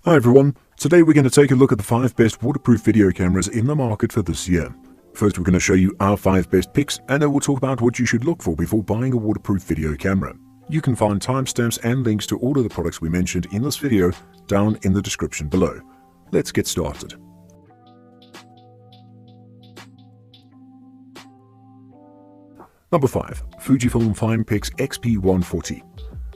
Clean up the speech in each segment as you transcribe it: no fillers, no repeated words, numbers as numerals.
Hi everyone, today we're going to take a look at the 5 best waterproof video cameras in the market for this year. First we're going to show you our 5 best picks, and then we'll talk about what you should look for before buying a waterproof video camera. You can find timestamps and links to all of the products we mentioned in this video down in the description below. Let's get started. Number 5. Fujifilm FinePix XP140.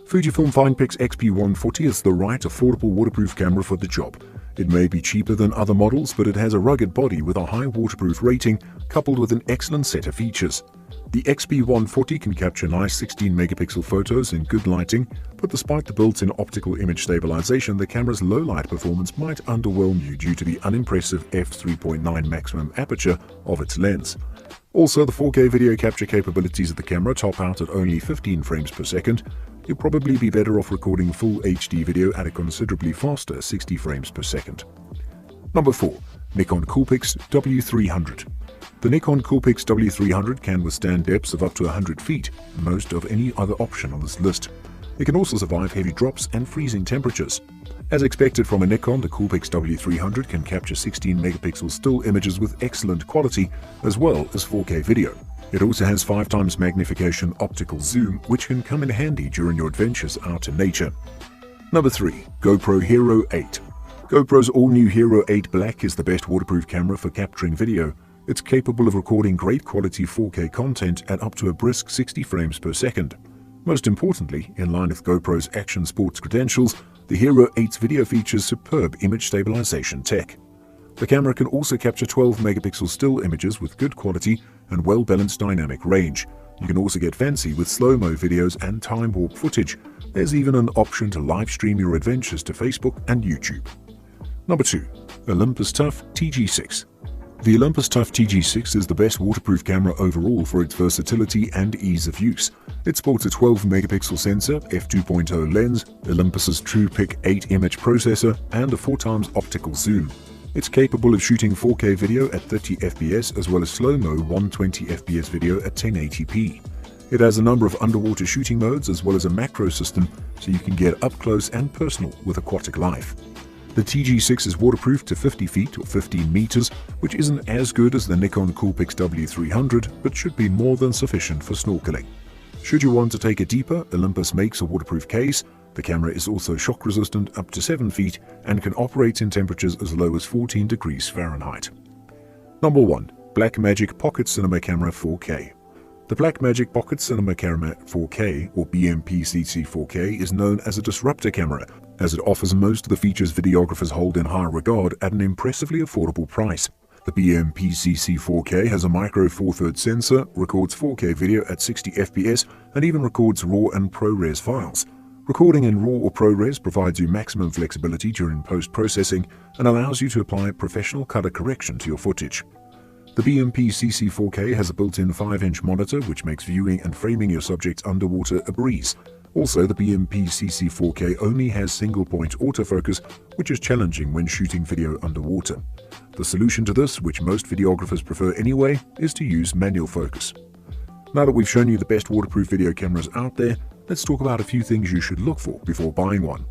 Fujifilm FinePix XP140 is the right affordable waterproof camera for the job. It may be cheaper than other models, but it has a rugged body with a high waterproof rating coupled with an excellent set of features. The XP140 can capture nice 16 megapixel photos in good lighting, but despite the built-in optical image stabilization, the camera's low light performance might underwhelm you due to the unimpressive f3.9 maximum aperture of its lens. Also, the 4K video capture capabilities of the camera top out at only 15 frames per second. You'll probably be better off recording full HD video at a considerably faster 60 frames per second. Number 4. Nikon Coolpix W300. The Nikon Coolpix W300 can withstand depths of up to 100 feet, most of any other option on this list. It can also survive heavy drops and freezing temperatures. As expected from a Nikon, the Coolpix W300 can capture 16 megapixel still images with excellent quality, as well as 4K video. It also has 5 times magnification optical zoom, which can come in handy during your adventures out in nature. Number 3. GoPro Hero 8. GoPro's all-new Hero 8 Black is the best waterproof camera for capturing video. It's capable of recording great quality 4K content at up to a brisk 60 frames per second. Most importantly, in line with GoPro's action sports credentials, the Hero 8's video features superb image stabilization tech. The camera can also capture 12 megapixel still images with good quality and well-balanced dynamic range. You can also get fancy with slow-mo videos and time warp footage. There's even an option to live stream your adventures to Facebook and YouTube. Number 2. Olympus TUF TG6. The Olympus TUF TG6 is the best waterproof camera overall for its versatility and ease of use. It sports a 12 megapixel sensor, f2.0 lens, Olympus's TruePic 8 image processor, and a 4 times optical zoom. It's capable of shooting 4K video at 30 FPS as well as slow-mo 120 FPS video at 1080p. It has a number of underwater shooting modes as well as a macro system, so you can get up close and personal with aquatic life. The TG6 is waterproof to 50 feet or 15 meters, which isn't as good as the Nikon Coolpix W300, but should be more than sufficient for snorkeling. Should you want to take it deeper, Olympus makes a waterproof case. The camera is also shock resistant up to 7 feet and can operate in temperatures as low as 14 degrees Fahrenheit. Number 1. Blackmagic Pocket Cinema Camera 4K. The Blackmagic Pocket Cinema Camera 4K, or BMP-CC 4K, is known as a disruptor camera, as it offers most of the features videographers hold in high regard at an impressively affordable price. The BMP-CC 4K has a micro Four Thirds sensor, records 4K video at 60 FPS, and even records RAW and ProRes files. Recording in RAW or ProRes provides you maximum flexibility during post-processing and allows you to apply professional color correction to your footage. The BMP-CC 4K has a built-in 5-inch monitor which makes viewing and framing your subjects underwater a breeze. Also, the BMP-CC 4K only has single-point autofocus, which is challenging when shooting video underwater. The solution to this, which most videographers prefer anyway, is to use manual focus. Now that we've shown you the best waterproof video cameras out there, let's talk about a few things you should look for before buying one.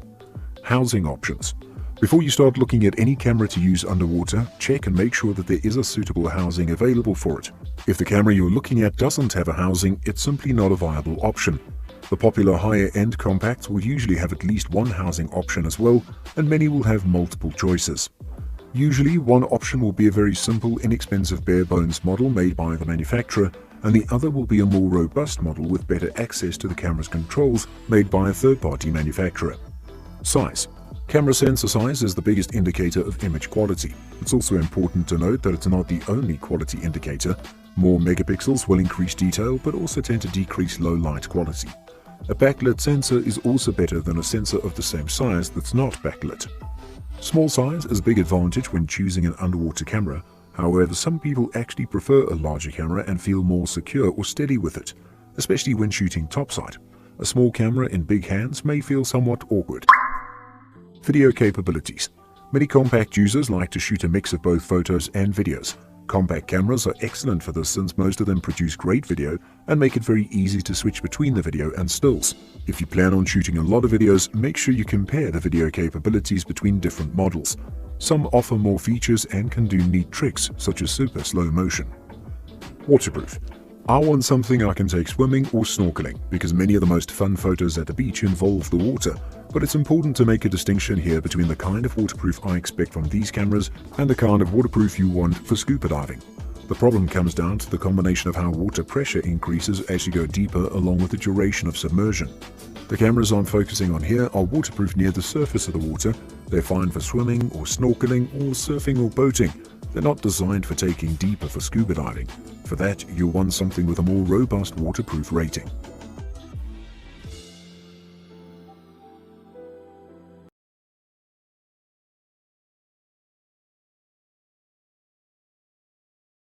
Housing options. Before you start looking at any camera to use underwater, check and make sure that there is a suitable housing available for it. If the camera you're looking at doesn't have a housing, it's simply not a viable option. The popular higher-end compacts will usually have at least one housing option as well, and many will have multiple choices. Usually, one option will be a very simple, inexpensive bare-bones model made by the manufacturer, and the other will be a more robust model with better access to the camera's controls made by a third-party manufacturer. Size. Camera sensor size is the biggest indicator of image quality. It's also important to note that it's not the only quality indicator. More megapixels will increase detail but also tend to decrease low light quality. A backlit sensor is also better than a sensor of the same size that's not backlit. Small size is a big advantage when choosing an underwater camera. However, some people actually prefer a larger camera and feel more secure or steady with it, especially when shooting topside. A small camera in big hands may feel somewhat awkward. Video capabilities. Many compact users like to shoot a mix of both photos and videos. Compact cameras are excellent for this since most of them produce great video and make it very easy to switch between the video and stills. If you plan on shooting a lot of videos, make sure you compare the video capabilities between different models. Some offer more features and can do neat tricks such as super slow motion. Waterproof. I want something I can take swimming or snorkeling because many of the most fun photos at the beach involve the water, but it's important to make a distinction here between the kind of waterproof I expect from these cameras and the kind of waterproof you want for scuba diving. The problem comes down to the combination of how water pressure increases as you go deeper along with the duration of submersion. The cameras I'm focusing on here are waterproof near the surface of the water. They're fine for swimming or snorkeling or surfing or boating. They're not designed for taking deeper for scuba diving. For that, you'll want something with a more robust waterproof rating.